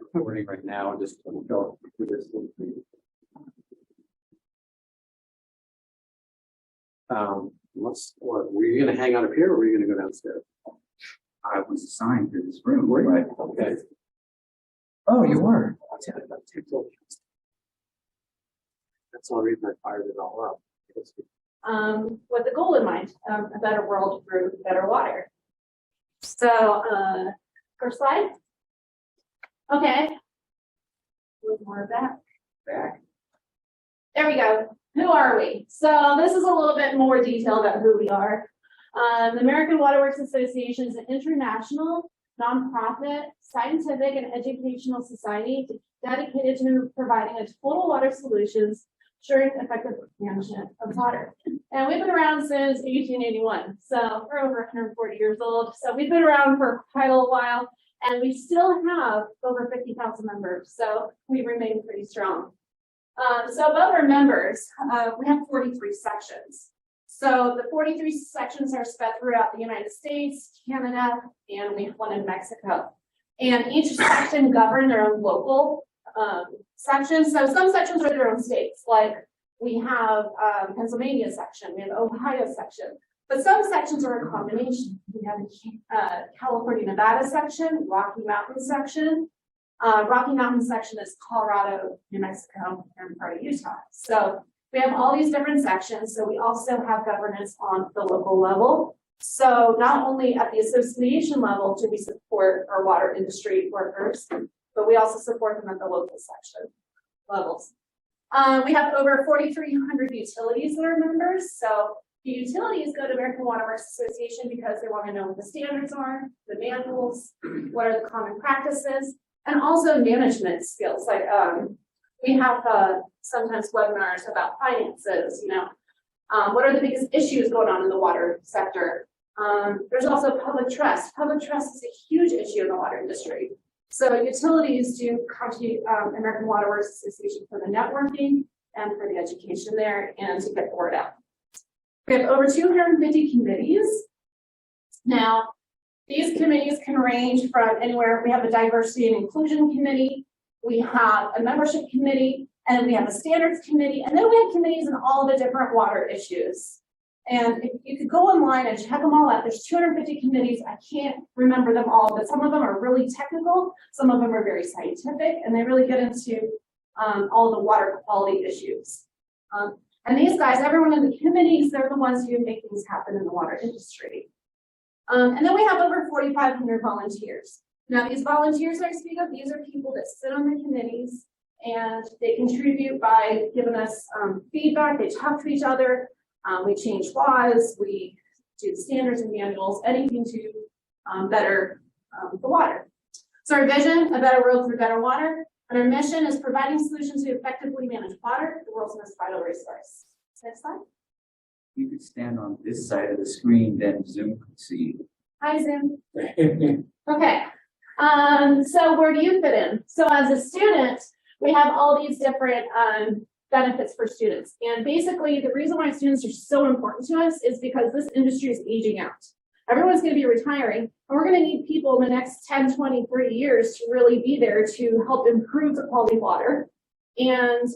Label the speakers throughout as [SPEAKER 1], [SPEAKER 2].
[SPEAKER 1] recording right now. Just go through this. Were you going to hang out up here, or were you going to go downstairs?
[SPEAKER 2] I was assigned to this room.
[SPEAKER 1] Right. Okay.
[SPEAKER 2] Oh, you were.
[SPEAKER 1] That's the reason I fired it all up.
[SPEAKER 3] With a goal in mind, a better world through better water. So, first slide. Okay. A little more back. There we go. Who are we? So this is a little bit more detail about who we are. The American Water Works Association is an international, nonprofit, scientific, and educational society dedicated to providing a total water solutions, ensuring effective management of water. And we've been around since 1881, so we're over 140 years old. So we've been around for quite a while, and we still have over 50,000 members, so we remain pretty strong. So above our members, we have 43 sections. So the 43 sections are spread throughout the United States, Canada, and we have one in Mexico. And each section govern their own local sections. So some sections are their own states, like we have Pennsylvania section, we have Ohio section. But some sections are a combination. We have a California, Nevada section, Rocky Mountain section. Rocky Mountain section is Colorado, New Mexico, and part of Utah. So we have all these different sections. So we also have governance on the local level. So not only at the association level do we support our water industry workers, but we also support them at the local section levels. We have over 4,300 utilities that are members. So the utilities go to American Water Works Association because they want to know what the standards are, the manuals, what are the common practices, and also management skills. Like we have sometimes webinars about finances, what are the biggest issues going on in the water sector? There's also public trust. Public trust is a huge issue in the water industry. So utilities do come to American Water Works Association for the networking and for the education there and to get the word out. We have over 250 committees. Now, these committees can range from anywhere. We have a diversity and inclusion committee, we have a membership committee, and we have a standards committee, and then we have committees in all the different water issues. And if you could go online and check them all out, there's 250 committees. I can't remember them all, but some of them are really technical, some of them are very scientific, and they really get into all the water quality issues. And these guys, everyone in the committees, they're the ones who make things happen in the water industry. And then we have over 4,500 volunteers. Now, these volunteers I speak of, these are people that sit on the committees and they contribute by giving us feedback. They talk to each other. We change laws. We do standards and manuals, anything to better the water. So our vision, a better world through better water. And our mission is providing solutions to effectively manage water, the world's most vital resource. Next slide.
[SPEAKER 2] You could stand on this side of the screen, then Zoom could see you.
[SPEAKER 3] Hi, Zoom. Okay. So where do you fit in? So as a student, we have all these different benefits for students. And basically, the reason why students are so important to us is because this industry is aging out. Everyone's going to be retiring, and we're going to need people in the next 10, 20, 30 years to really be there to help improve the quality of water. And,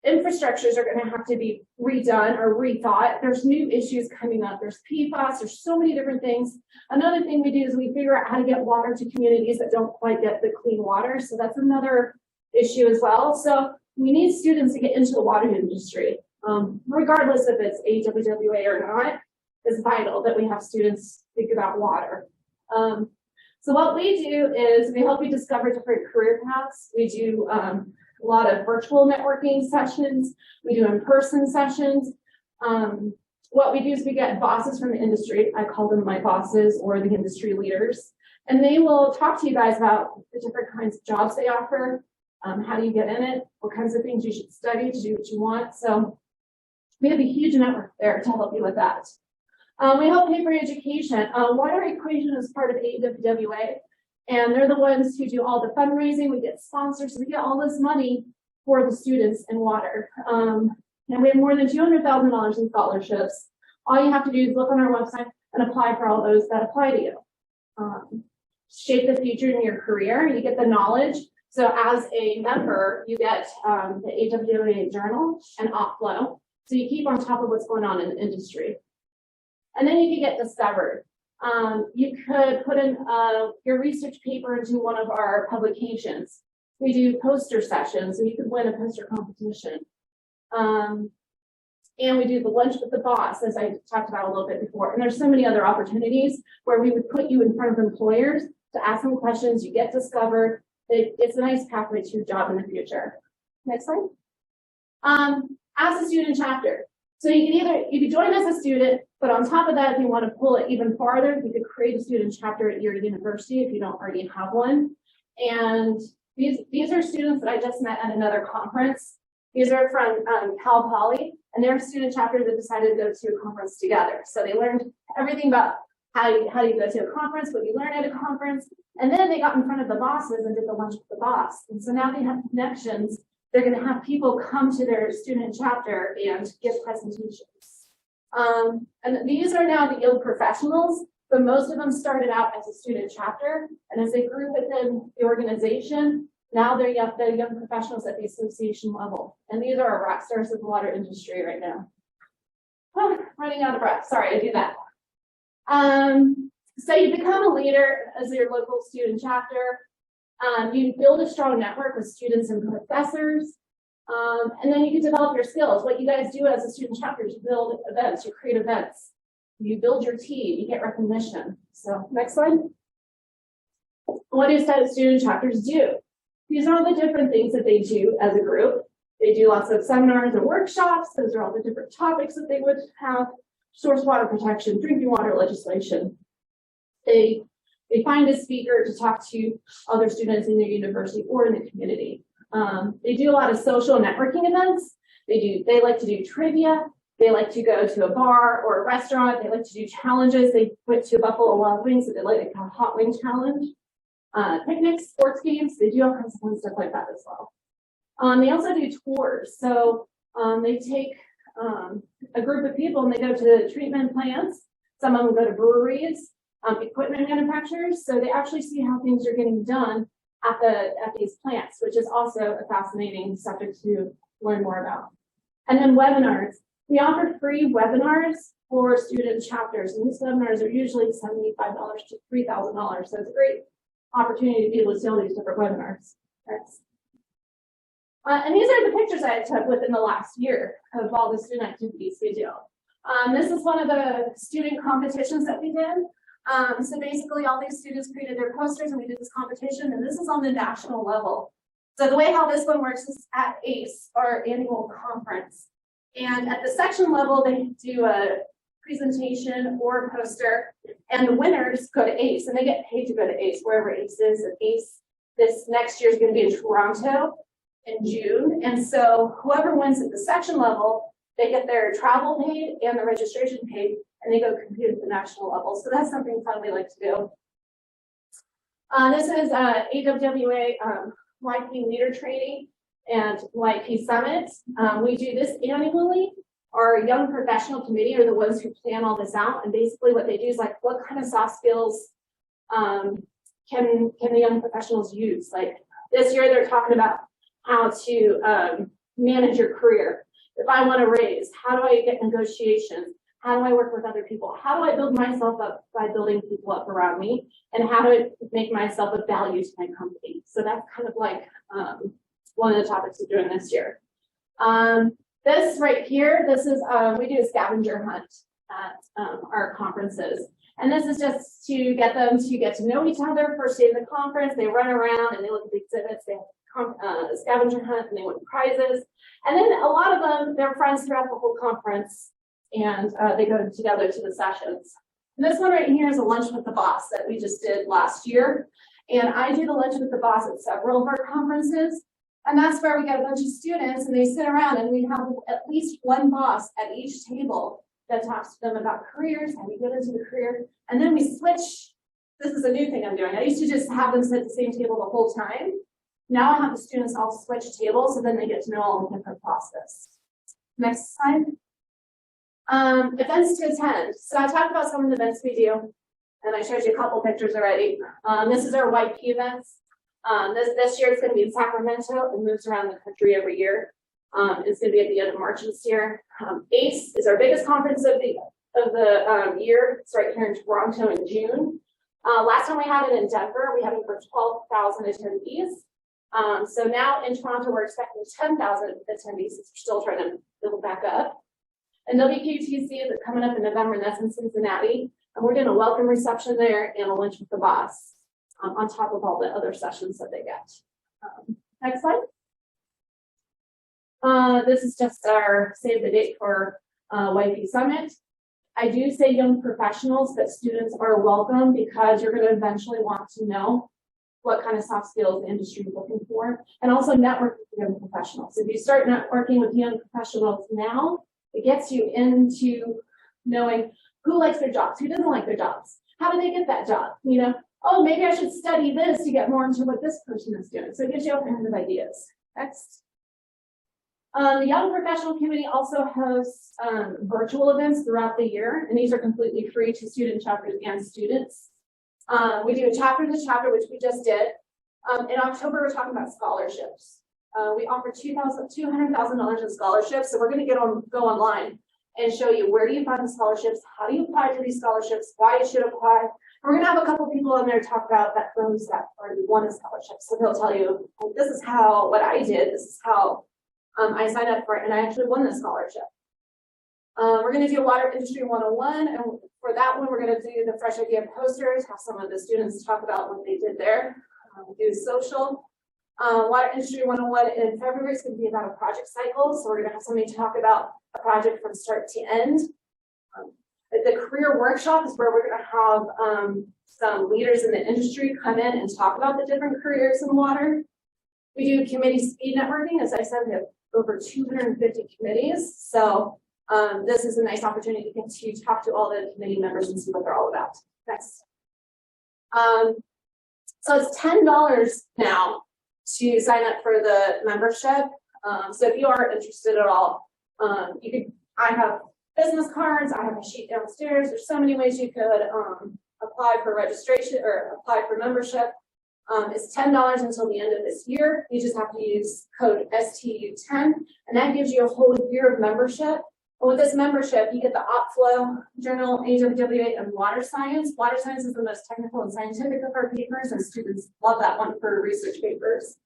[SPEAKER 3] infrastructures are going to have to be redone or rethought. There's new issues coming up. There's PFAS. There's so many different things. Another thing we do is we figure out how to get water to communities that don't quite get the clean water. So that's another issue as well. So we need students to get into the water industry, regardless if it's AWWA or not. It's vital that we have students think about water. So what we do is we help you discover different career paths. We do a lot of virtual networking sessions. We do in-person sessions. What we do is we get bosses from the industry. I call them my bosses or the industry leaders. And they will talk to you guys about the different kinds of jobs they offer. How do you get in it? What kinds of things you should study to do what you want. So we have a huge network there to help you with that. We help pay for education. Water Equation is part of AWWA, and they're the ones who do all the fundraising. We get sponsors, so we get all this money for the students in water. And we have more than $200,000 in scholarships. All you have to do is look on our website and apply for all those that apply to you. shape the future in your career. You get the knowledge. So as a member, you get the AWA journal and Awwa. So you keep on top of what's going on in the industry. And then you can get discovered. You could put in your research paper into one of our publications. We do poster sessions, and you could win a poster competition. And we do the lunch with the boss, as I talked about a little bit before. And there's so many other opportunities where we would put you in front of employers to ask them questions. You get discovered. It's a nice pathway to your job in the future. Next slide. As a student chapter. So you could join as a student, but on top of that, if you want to pull it even farther, you could create a student chapter at your university if you don't already have one. And these are students that I just met at another conference. These are from Cal Poly, and they're a student chapter that decided to go to a conference together. So they learned everything about how you go to a conference, what you learn at a conference, and then they got in front of the bosses and did the lunch with the boss. And so now they have connections. They're going to have people come to their student chapter and give presentations. And these are now the young professionals, but most of them started out as a student chapter. And as they grew within the organization, now they're the young professionals at the association level. And these are our rock stars of the water industry right now. Oh, running out of breath. Sorry, I do that. So you become a leader as your local student chapter. You build a strong network with students and professors. And then you can develop your skills. What you guys do as a student chapter is you build events, you create events. You build your team, you get recognition. So next slide. What do student chapters do? These are all the different things that they do as a group. They do lots of seminars and workshops. Those are all the different topics that they would have. Source water protection, drinking water legislation. They find a speaker to talk to other students in their university or in the community. They do a lot of social networking events. They like to do trivia. They like to go to a bar or a restaurant. They like to do challenges. They went to Buffalo Wild Wings, so they like a hot wing challenge. Picnics, sports games, they do all kinds of fun stuff like that as well. They also do tours. So they take a group of people and they go to treatment plants. Some of them go to breweries, equipment manufacturers. So they actually see how things are getting done at these plants, which is also a fascinating subject to learn more about. And then webinars. We offer free webinars for student chapters, and these webinars are usually $75 to $3,000. So it's a great opportunity to be able to see all these different webinars. And these are the pictures I took within the last year of all the student activities we do. This is one of the student competitions that we did. So basically all these students created their posters and we did this competition, and this is on the national level. So the way how this one works is at ACE, our annual conference. And at the section level, they do a presentation or a poster, and the winners go to ACE, and they get paid to go to ACE, wherever ACE is. And ACE this next year is going to be in Toronto in June. And so whoever wins at the section level, they get their travel paid and the registration paid, and they go compete at the national level. So that's something fun we like to do. This is AWWA YP Leader Training and YP Summit. We do this annually. Our young professional committee are the ones who plan all this out. And basically what they do is like, what kind of soft skills can the young professionals use? Like this year, they're talking about how to manage your career. If I want to raise, how do I get negotiations? How do I work with other people? How do I build myself up by building people up around me? And how do I make myself of value to my company? So that's kind of like one of the topics we're doing this year. This right here, this is, we do a scavenger hunt at our conferences. And this is just to get them to get to know each other. First day of the conference, they run around and they look at the exhibits. They have a scavenger hunt and they win prizes. And then a lot of them, they're friends throughout the whole conference, and they go together to the sessions. And this one right here is a lunch with the boss that we just did last year. And I do the lunch with the boss at several of our conferences. And that's where we get a bunch of students and they sit around and we have at least one boss at each table that talks to them about careers, how we get into the career. And then we switch. This is a new thing I'm doing. I used to just have them sit at the same table the whole time. Now I have the students all switch tables, so then they get to know all the different process. Next slide. Events to attend. So I talked about some of the events we do. And I showed you a couple pictures already. This is our YP events. This year it's going to be in Sacramento. It moves around the country every year. It's going to be at the end of March this year. ACE is our biggest conference of the year. It's right here in Toronto in June. Last time we had it in Denver, we had over 12,000 attendees. So now in Toronto, we're expecting 10,000 attendees. We're still trying to build back up. And WQTC is coming up in November, and that's in Cincinnati. And we're doing a welcome reception there and a lunch with the boss on top of all the other sessions that they get. Next slide. This is just our save the date for YP Summit. I do say young professionals, but students are welcome because you're going to eventually want to know what kind of soft skills the industry is looking for, and also network with young professionals. If you start networking with young professionals now, it gets you into knowing who likes their jobs, who doesn't like their jobs, how do they get that job, you know? Oh, maybe I should study this to get more into what this person is doing. So it gives you all kinds of ideas. Next. The Young Professional Committee also hosts virtual events throughout the year, and these are completely free to student chapters and students. We do a chapter to chapter, which we just did. In October, we're talking about scholarships. We offer $200,000 in scholarships, so we're going to go online and show you where do you find the scholarships, how do you apply for these scholarships, why you should apply. We're going to have a couple people in there talk about that firms that already won a scholarship. So they'll tell you, well, this is what I did, this is how I signed up for it, and I actually won the scholarship. We're going to do Water Industry 101, and for that one, we're going to do the Fresh Idea posters, have some of the students talk about what they did there, do social. Water Industry 101 in February is going to be about a project cycle, so we're going to have somebody talk about a project from start to end. The career workshop is where we're going to have some leaders in the industry come in and talk about the different careers in water. We do committee speed networking. As I said, we have over 250 committees. So this is a nice opportunity to talk to all the committee members and see what they're all about. Next. So it's $10 now to sign up for the membership. So if you are interested at all, I have business cards, I have a sheet downstairs. There's so many ways you could apply for registration or apply for membership. It's $10 until the end of this year. You just have to use code STU10, and that gives you a whole year of membership. But with this membership, you get the OpFlow, Journal, AWWA, and Water Science. Water Science is the most technical and scientific of our papers, and students love that one for research papers.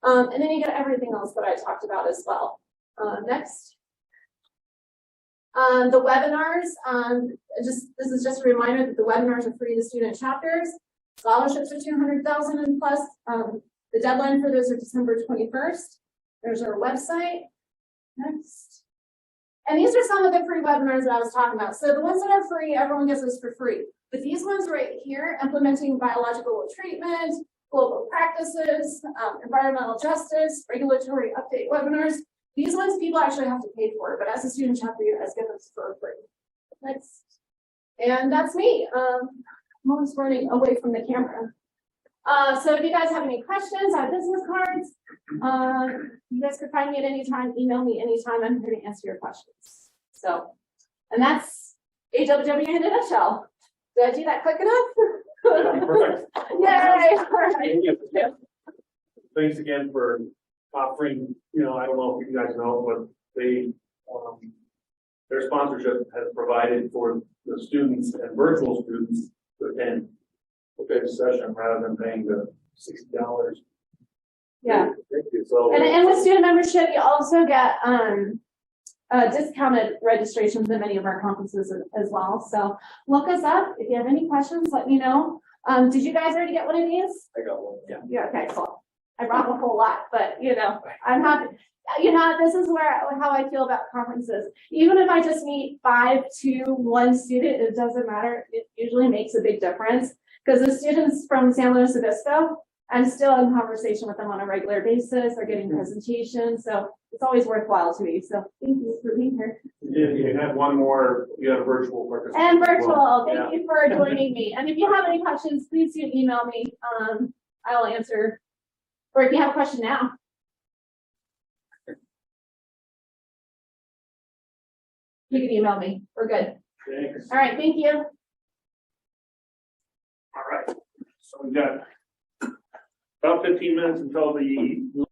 [SPEAKER 3] And then you get everything else that I talked about as well. Next. The webinars, this is just a reminder that the webinars are free to student chapters. Scholarships are $200,000 and plus. The deadline for those are December 21st. There's our website. Next. And these are some of the free webinars that I was talking about. So the ones that are free, everyone gets those for free. But these ones right here, implementing biological treatment, global practices, environmental justice, regulatory update webinars, these ones people actually have to pay for, but as a student chapter, you guys get them for free. Next. And that's me. I'm always running away from the camera. So if you guys have any questions, I have business cards. You guys can find me at any time, email me anytime. I'm here to answer your questions. So, and that's AWW in a nutshell. Did I do that quick enough?
[SPEAKER 4] Perfect.
[SPEAKER 3] Yay! All right.
[SPEAKER 4] Thanks again for offering, I don't know if you guys know, but they, their sponsorship has provided for the students and virtual students to attend the session rather than paying the $60.
[SPEAKER 3] Yeah.
[SPEAKER 4] Thank you. So,
[SPEAKER 3] And with student membership, you also get discounted registrations at many of our conferences as well. So look us up. If you have any questions, let me know. Did you guys already get one of these?
[SPEAKER 4] I got one. Yeah.
[SPEAKER 3] Yeah, okay, cool. I brought a whole lot, but I'm happy. This is how I feel about conferences. Even if I just meet 5 to 1 student, it doesn't matter. It usually makes a big difference because the students from San Luis Obispo, I'm still in conversation with them on a regular basis. They're getting presentations, so it's always worthwhile to me. So thank you for being here.
[SPEAKER 4] You had one more. You had a virtual participant.
[SPEAKER 3] And virtual.
[SPEAKER 4] Well,
[SPEAKER 3] Thank you for joining me. And if you have any questions, please do email me. I'll answer. Or if you have a question now. You can email me. We're good.
[SPEAKER 4] Thanks.
[SPEAKER 3] All right. Thank you.
[SPEAKER 4] All right, so we've got about 15 minutes until the